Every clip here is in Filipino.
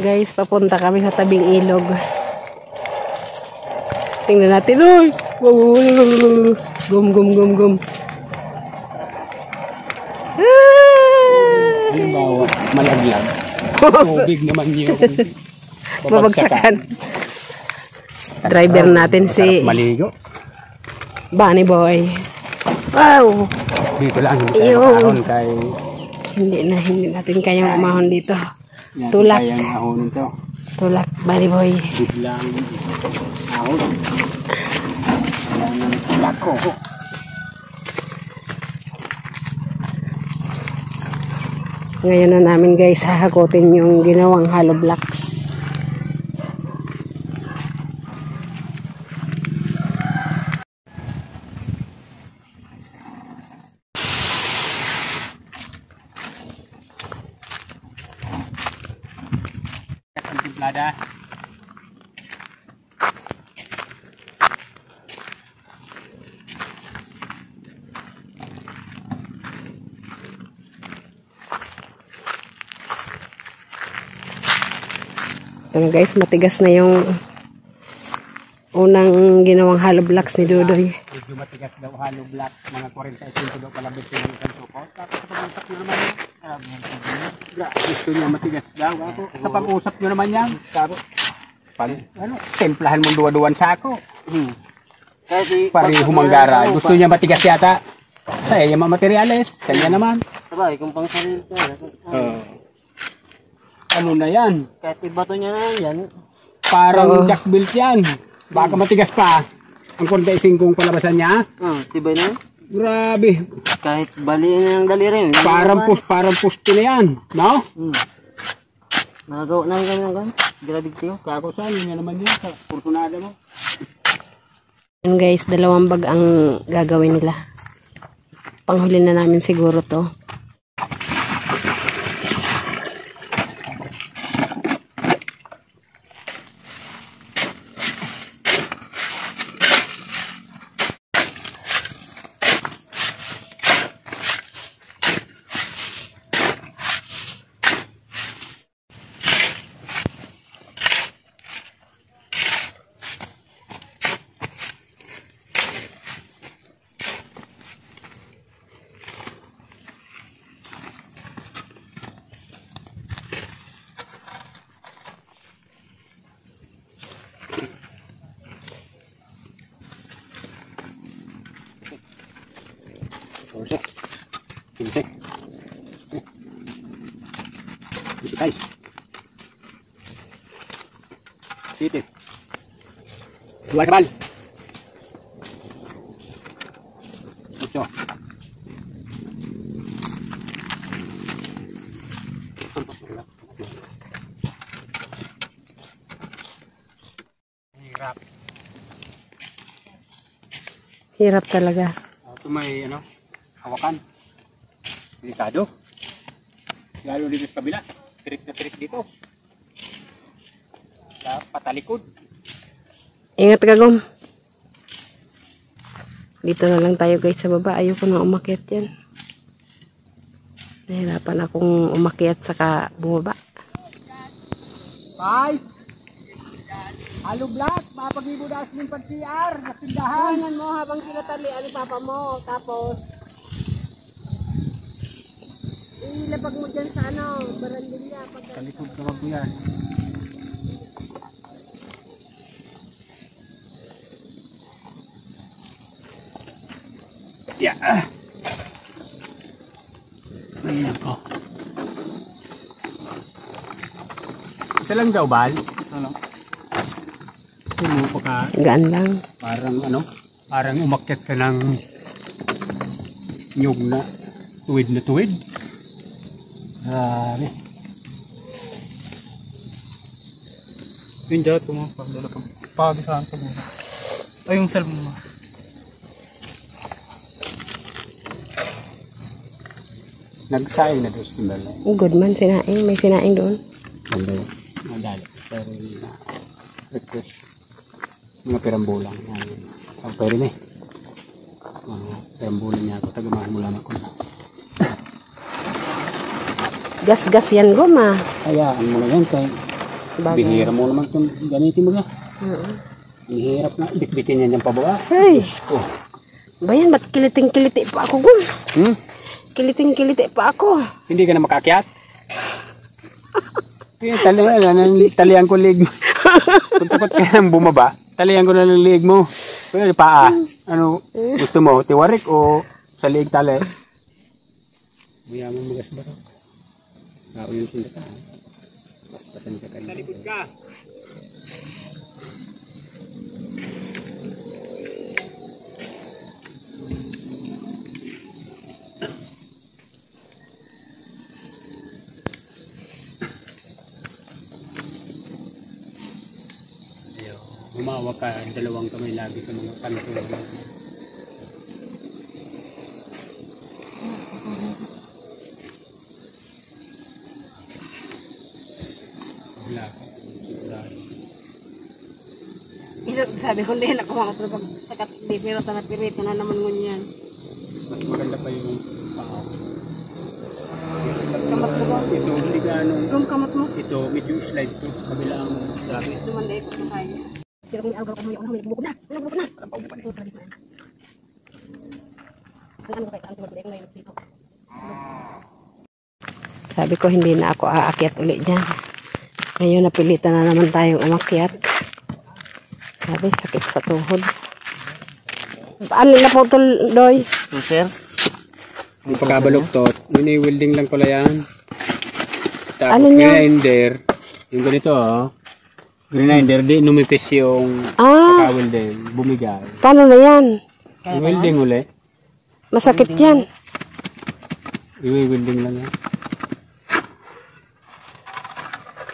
Guys, papunta kami sa tabing ilog. Tingnan natin, uy! Gum. Halimbawa, malaglag. Tubig naman yung babagsakan. Driver natin si maligo. Bunny Boy. Wow! Dito lang hindi tayo makahon kay... Hindi natin kayang umahon dito. Yan, Tulak. kayang ahonin to. Tulak, Bunny Boy. Biglang ahon. Kailangan tulak ko. Ngayon na namin guys hahakutin yung ginawang hollow blocks. Templada. Ito na guys, matigas na yung unang ginawang hollow blocks ni Dudoy. Medyo matigas daw hollow block, mga 45 daw palabit yung isang suko. Tapos sa pag-usap nyo naman yan, gusto niya matigas daw. Sa pag-usap nyo naman yan, templahan mong duwa-duwan sako. Pareho manggara. Gusto niya matigas yata. Sa iya materials, kanya naman. Sabay, kung pang sarili ka. Ano na yan? Kahit ibato niya na yan. Parang jack built yan. Baka matigas pa. Ang 45 kong palabasan niya. Tibay na yan. Grabe. Kahit baliin niya ng daliri. Parang pusto na yan. No? Nagagawa na rin kami ng gan. Grabe tiyo. Kako saan yun naman yan. Sa Fortunada mo. Yun guys, 2 bag ang gagawin nila. Panghuli na namin siguro to. Pinsik. Guys. Siti. Dua kebal. Ocho. Hirap. Hirap talaga. Ito may hawakan. Delikado. Lalo dito sa kabila. Tirik na tirik dito. Sa patalikod. Ingat ka, Gom. Dito na lang tayo guys sa baba. Ayoko na umakyat yan. Nahirapan akong umakyat saka bumaba. Bye! Halo Black, mapag-ibo na asmin pag-CR, natindahan. Kuhanan mo habang kinatali ang papa mo. Tapos, ilapag mo dyan sa barandilla. Talikod ka wag mo yan. Yeah. Ayan ko. Isa lang daw, Bal? Isa lang. Tumupo ka. Gaan lang. Parang umakyat ka ng nyug na tuwid. Grabe. Yung jahat ko mo, pagdala ka mo. Ay, yung cellphone mo. Nagsaing na doon sa Good man, sinaing. May sinaing doon. Madali. Pero yung request. Mga pirambulang. Ang pwede na eh. Mga pirambulang niya ako. Tagamahan mo lang ako. gas-gas yan goma. Hayaan mo na yan kay bihira mo naman kung gamitin mo na. Ang hirap na. Bitbitin yan yung pababa. Ay. Diyos ko. Ba yan? Ba't kiliting-kiliti pa ako, Gum? Kiliting-kiliti pa ako. Hindi ka na makakyat? Talihan ko leg mo. Kung takot ka nang bumaba, talihan ko na ng leg mo. Pero paa. Ano, gusto mo? Tiwarik o sa leg tali? Mayaman magas ba? Kaunin sinda ka. Paspasan ka kanina. Talikod ka! Humawak ka, dalawang kamay lagi sa mga kanto. Wala ka. Sabi ko din ako mga pag sakat di pero tanat pirit na naman ngunyan. Mas maganda pa yung paa. Kamat mo ba? Ito, hindi ka ano. Kamat mo? Ito, medyo slide to. Kabilang dati. Dumanday ko na kaya. Pero kung may algaw ko may ako bubog na. Bubog na. Parang paubo pa na. Sabi ko hindi na ako aakyat ulit dyan. Ngayon napilitan na naman tayong umakyat. Sabi sakit sa tuhod. Ano na po Doy? Sir? Yung pagkabaluktot, mini-welding lang pala yan. Tapos Alin yan? grinder, yung ganito grinder, di numipis yung pagka-welding, bumigay. Paano na yan? Yung welding uli, Masakit yan. i-welding lang yan.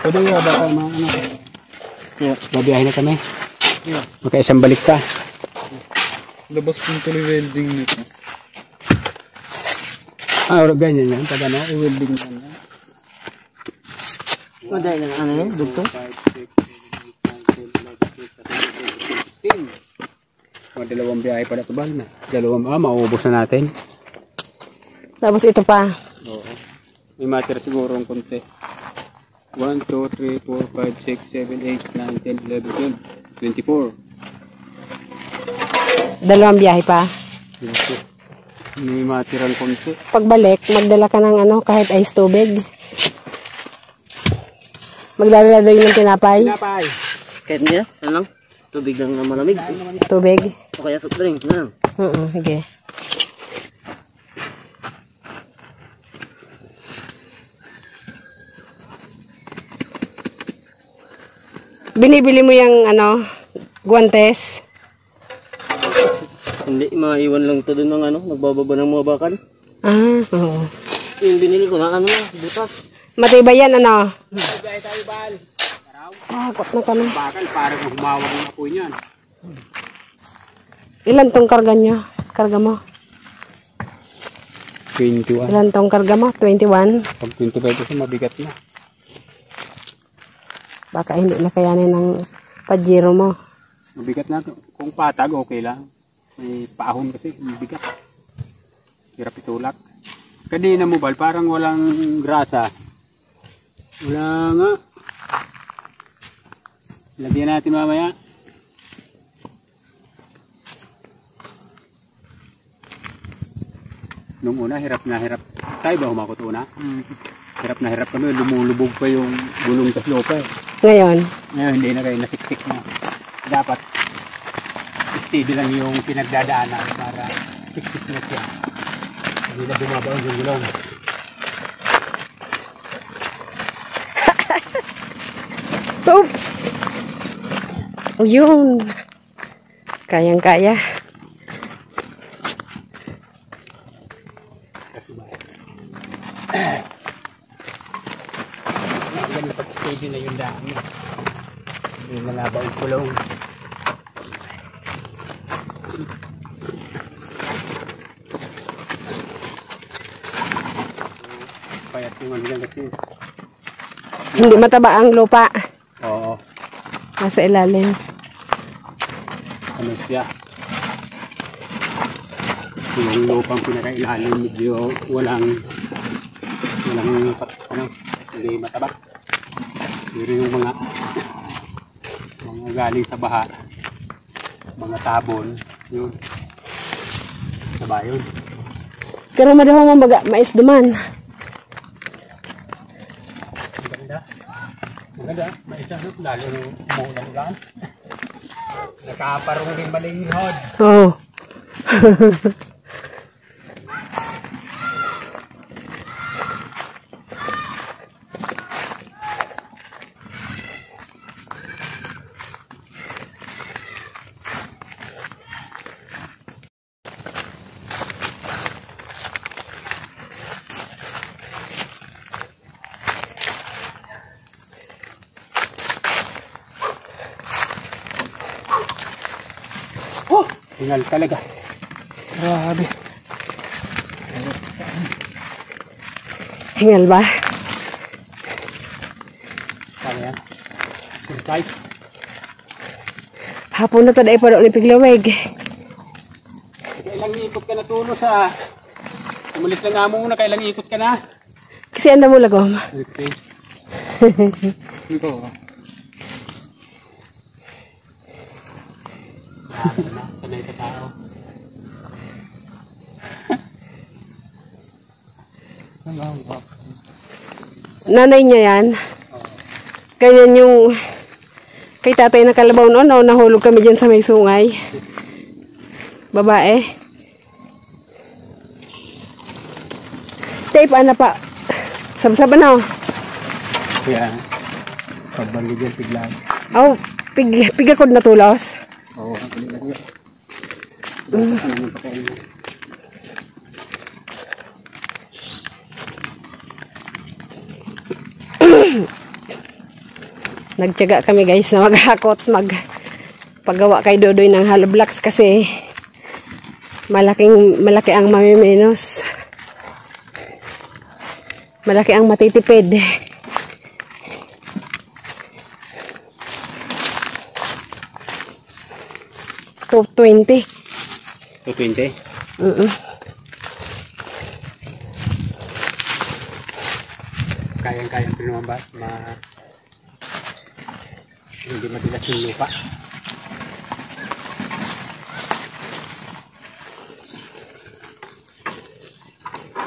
Pwede nga baka mga ano. Mabiyahe na kami. Makaisang balik ka. Labas ng tuloy welding nito. Ganyan yan. Pag ano, i-welding lang yan. Madali lang ano yun, dugtong? 5, 6, 7, 8, 9, 10, 11, 12, 13, 14, 15. Dalawang biyahe pala ito, Bal. Mauubos na natin. Tapos ito pa. Oo. May matter siguro ang konti. 1, 2, 3, 4, 5, 6, 7, 8, 9, 10, 11, 12, 24. Dalawang biyahe pa. May matirang konti. Pagbalik, magdala ka ng ano, kahit ice tubig. Magdala doon ng tinapay. Pinapay. Kahit niya, ano lang, tubig lang na malamig. Tubig. O kaya soft drink, ano lang. Sige. Binibili mo yung ano, guantes. Hindi, maiwan lang to dun ng ano, nagbababa ng mga bakan. Oo. Yung binili ko na ano na, butas. Matibay yan, ano? Magay tayo, Bal. Takot na kami. Bakal, parang humawak ng apoy niyan. Ilan tong karga nyo? Karga mo? 21. Ilan tong karga mo? 21? Pag 25 kasi mabigat na. Baka hindi na kayanin ng pajero mo. Mabigat na. Kung patag, okay lang. May paahon kasi, mabigat. Hirap itulak. Kanina mo, Bal, parang walang grasa. Wala nga. Lagyan natin mamaya. Nung una, hirap na hirap. Tayo ba humakot una? Hirap na hirap kami. Lumulubog pa yung gulong sa slope eh. Ngayon? Ngayon, hindi na kayo nasiktik na. Dapat steady lang yung pinagdadaanan para siktik na siya. Hindi na bumabaon yung gulong. Oops! O yun. Kayang-kaya. Ganun pag steady na yung daan. Hindi nalabaw yung gulong. Payat yung ano yan kasi. Hindi mataba ang lupa. Oo. Nasa ilalim. Ano siya? Yung lupang pinakailalim medyo walang walang ano, hindi mataba. Pero yung mga galing sa baha, mga tabon, yun. Saba yun. Pero madaho mo baga, mais duman. Maganda. Maganda. Maisa no, lalo nung umuulan ulan. Nakaparong din malinghod. Oo. Hingal talaga. Grabe. Hingal ba? Kaya yan. Sintay. Hapon na to dahil pa doon ipiglawig. Kailang ikot ka na tulo sa... Umalis lang nga muna, kailang ikot ka na. Kasi anda mo lagom. Okay. Ito. Sanay ka tao. Nanay niya yan. Ganyan yung kay tatay na kalabaw noon. Nahulog kami dyan sa may sungay. Babae. Tape, ano pa? Sabsaba na. Kaya, pagbalik yan, biglaan. Oh, pigakod na tulos. Oo, pili lang yun. Ano yung pakain mo? Nagtiyaga kami guys na maghakot, paggawa kay Dodoy ng hollow blocks kasi malaki ang mamiminos. Malaki ang matitipid. $220. 220? Kayang-kayang pa naman ba? Hindi madilas yung lupa.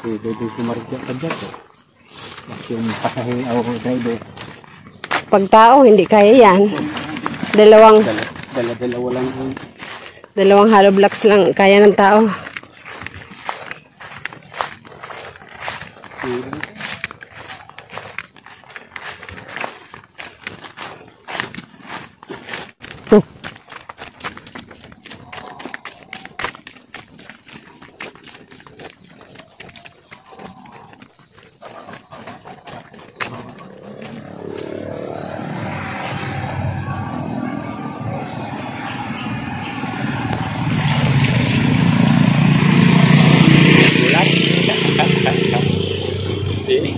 Pwede din kumarigyan ka dyan. Mas yung pasahe o driver. Pag tao, hindi kaya yan. Dalawang hollow blocks lang kaya ng tao. Sini.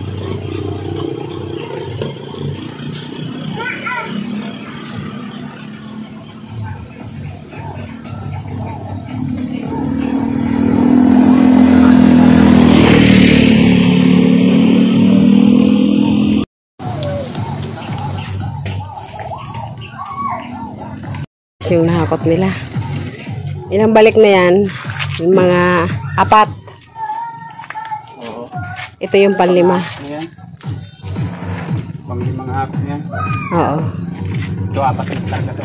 Yung nahakot nila. Ilang balik na yan? Mga 4. Oo. Ito yung panlima. Ayan. Panglimang hapon yan. Oo. Ito, 4 na talaga to.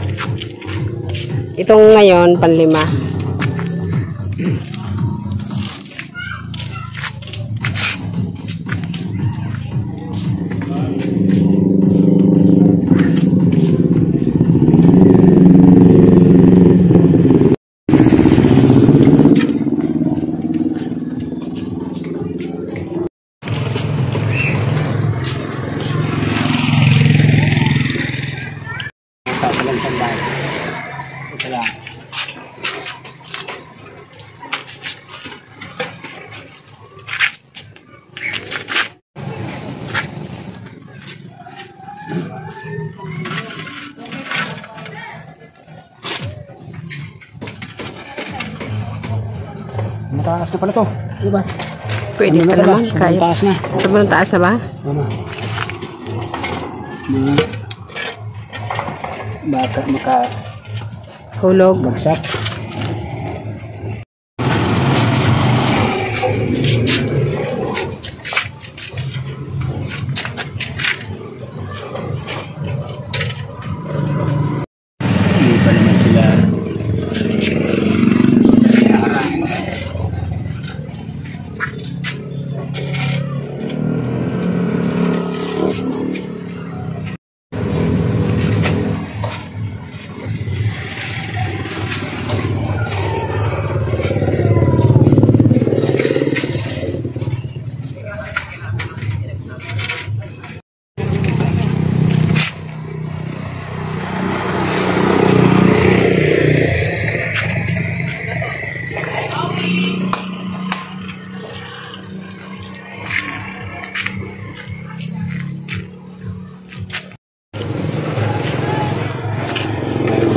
Itong ngayon, panlima. Sasalang sandal. Ito lang. Mataas ko pala to. Diba? Pwede pa naman. Sobrang Kaya. taas na. Sobrang taas na ba? Tama. Baka Hulog. makabagsak. Hindi pa naman sila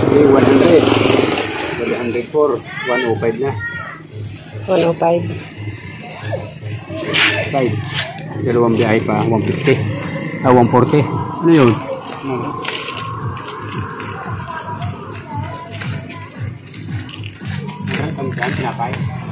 Okay, 100. 104. 105 na. 105. 5. Dalawang biyahe pa. 150. 140. Ano yun? Ang pinapay.